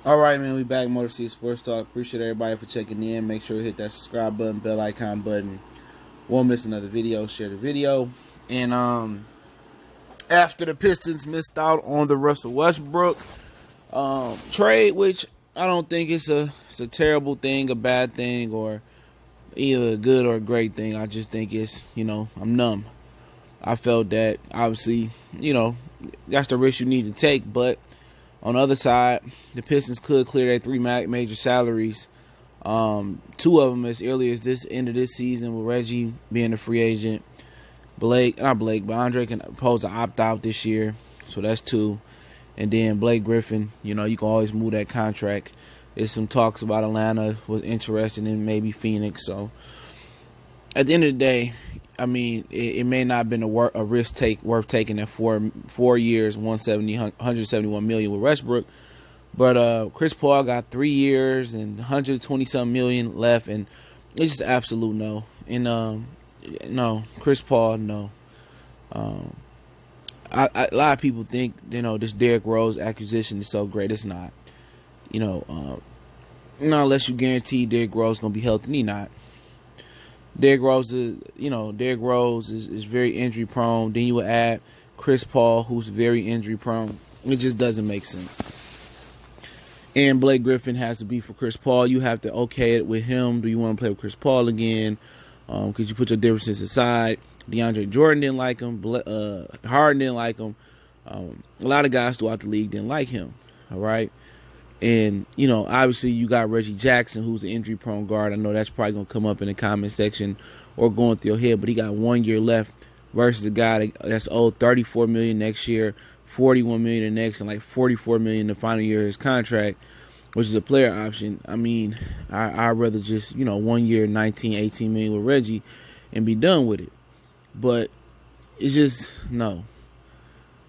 All right, man, we back. Motor City Sports Talk. Appreciate everybody for checking in. Make sure you hit that subscribe button, bell icon button. Won't miss another video. Share the video. And after the Pistons missed out on the Russell Westbrook trade, which I don't think it's a terrible thing, a bad thing, or either a good or a great thing. I just think it's, I'm numb. I felt that obviously, that's the risk you need to take, but on the other side, the Pistons could clear their three major salaries. Two of them as early as this end of this season, with Reggie being a free agent. Andre can pose to opt out this year, so that's two. And then Blake Griffin, you can always move that contract. There's some talks about Atlanta was interested in maybe Phoenix. So at the end of the day, I mean, it may not have been a risk worth taking at 4 years, 171 million with Westbrook. But Chris Paul got 3 years and 120-something million left, and it's just absolute no. And no, Chris Paul, no. A lot of people think, this Derrick Rose acquisition is so great. It's not. Unless you guarantee Derrick Rose is going to be healthy, and he's not. Derrick Rose is very injury prone. Then you would add Chris Paul, who's very injury prone. It just doesn't make sense. And Blake Griffin has to be for Chris Paul. You have to okay it with him. Do you want to play with Chris Paul again? Could you put your differences aside? DeAndre Jordan didn't like him. Harden didn't like him. A lot of guys throughout the league didn't like him. All right. And, obviously you got Reggie Jackson, who's an injury-prone guard. I know that's probably going to come up in the comment section or going through your head, but he got 1 year left versus a guy that's owed $34 million next year, $41 million the next, and like $44 million the final year of his contract, which is a player option. I mean, I'd rather just, 1 year, 19, 18 million with Reggie and be done with it. But it's just, no.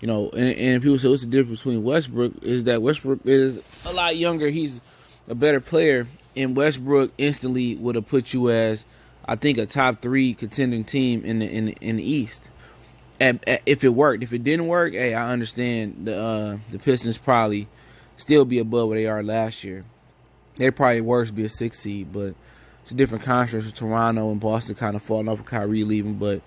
And people say, what's the difference between Westbrook? Is that Westbrook is a lot younger. He's a better player. And Westbrook instantly would have put you as, I think, a top 3 contending team in the East. If it worked. If it didn't work, hey, I understand the Pistons probably still be above where they are last year. They'd probably worse be a 6 seed, but it's a different contrast with Toronto and Boston kind of falling off with Kyrie leaving, but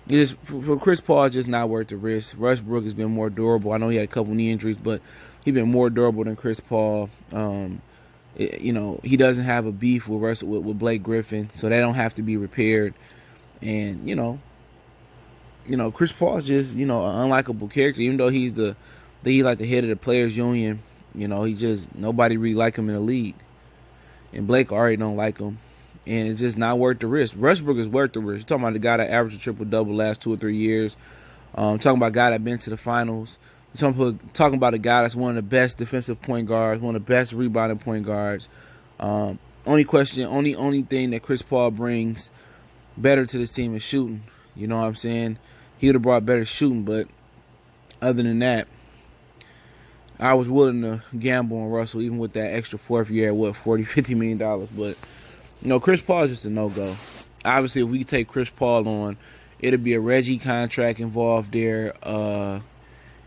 it's for Chris Paul, it's just not worth the risk. Westbrook has been more durable. I know he had a couple knee injuries, but he's been more durable than Chris Paul. He doesn't have a beef with Blake Griffin, so they don't have to be repaired. And Chris Paul is just an unlikable character, even though he's like the head of the players union. He just nobody really like him in the league, and Blake already don't like him. And it's just not worth the risk. Westbrook is worth the risk. You're talking about the guy that averaged a triple-double last 2 or 3 years. Talking about a guy that been to the finals. You're talking about a guy that's one of the best defensive point guards, one of the best rebounding point guards. Only thing that Chris Paul brings better to this team is shooting. You know what I'm saying? He would have brought better shooting, but other than that, I was willing to gamble on Russell, even with that extra 4th year at $40-50 million. But Chris Paul is just a no-go. Obviously, if we take Chris Paul on, it'll be a Reggie contract involved there, and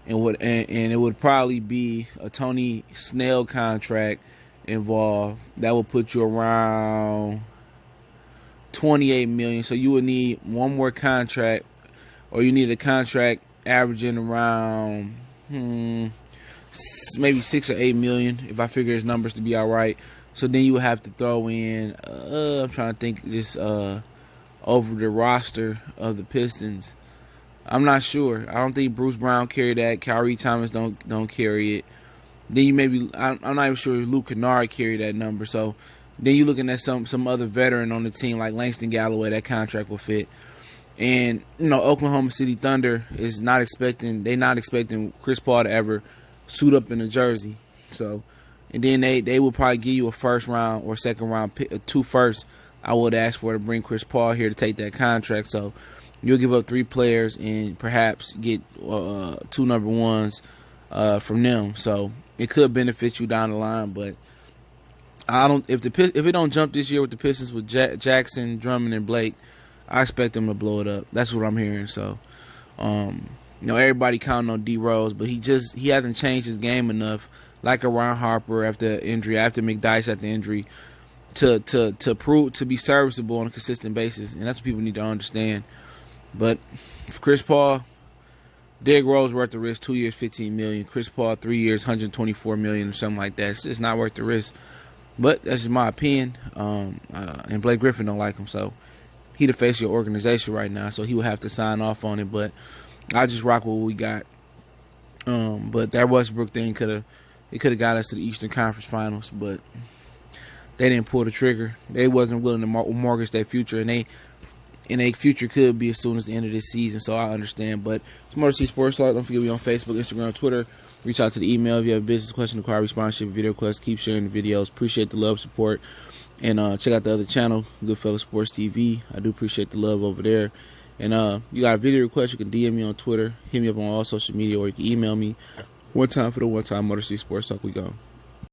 it would probably be a Tony Snell contract involved. That would put you around $28 million. So you would need one more contract, or you need a contract averaging around maybe $6 or $8 million, if I figure his numbers to be all right. So then you would have to throw in, I'm trying to think this over the roster of the Pistons. I'm not sure. I don't think Bruce Brown carried that. Kyrie Thomas don't carry it. Then I'm not even sure Luke Kennard carried that number. So then you're looking at some other veteran on the team like Langston Galloway. That contract will fit. And Oklahoma City Thunder is not expecting Chris Paul to ever suit up in a jersey. So. And then they will probably give you a first round or second round pick, 2 firsts. I would ask for to bring Chris Paul here to take that contract. So you'll give up 3 players and perhaps get 2 number ones from them. So it could benefit you down the line. But if it don't jump this year with the Pistons with Jackson, Drummond, and Blake, I expect them to blow it up. That's what I'm hearing. So everybody counting on D Rose, but he hasn't changed his game enough like a Ron Harper after injury, after McDyess after injury, to prove to be serviceable on a consistent basis, and that's what people need to understand. But for Chris Paul, Derrick Rose worth the risk. 2 years, $15 million. Chris Paul, 3 years, $124 million or something like that. It's just not worth the risk. But that's just my opinion. And Blake Griffin don't like him, so he the face of your organization right now, so he would have to sign off on it. But I just rock with what we got. But that Westbrook thing could have got us to the Eastern Conference Finals, but they didn't pull the trigger. They wasn't willing to mortgage their future, and their future could be as soon as the end of this season. So I understand. But it's Motor City Sports Talk. Don't forget me on Facebook, Instagram, Twitter. Reach out to the email if you have a business question, inquiry, sponsorship, video request. Keep sharing the videos. Appreciate the love, support, and check out the other channel, Goodfellas Sports TV. I do appreciate the love over there. And you got a video request, you can DM me on Twitter, hit me up on all social media, or you can email me. One time for the one time, Motor City Sports Talk. We go.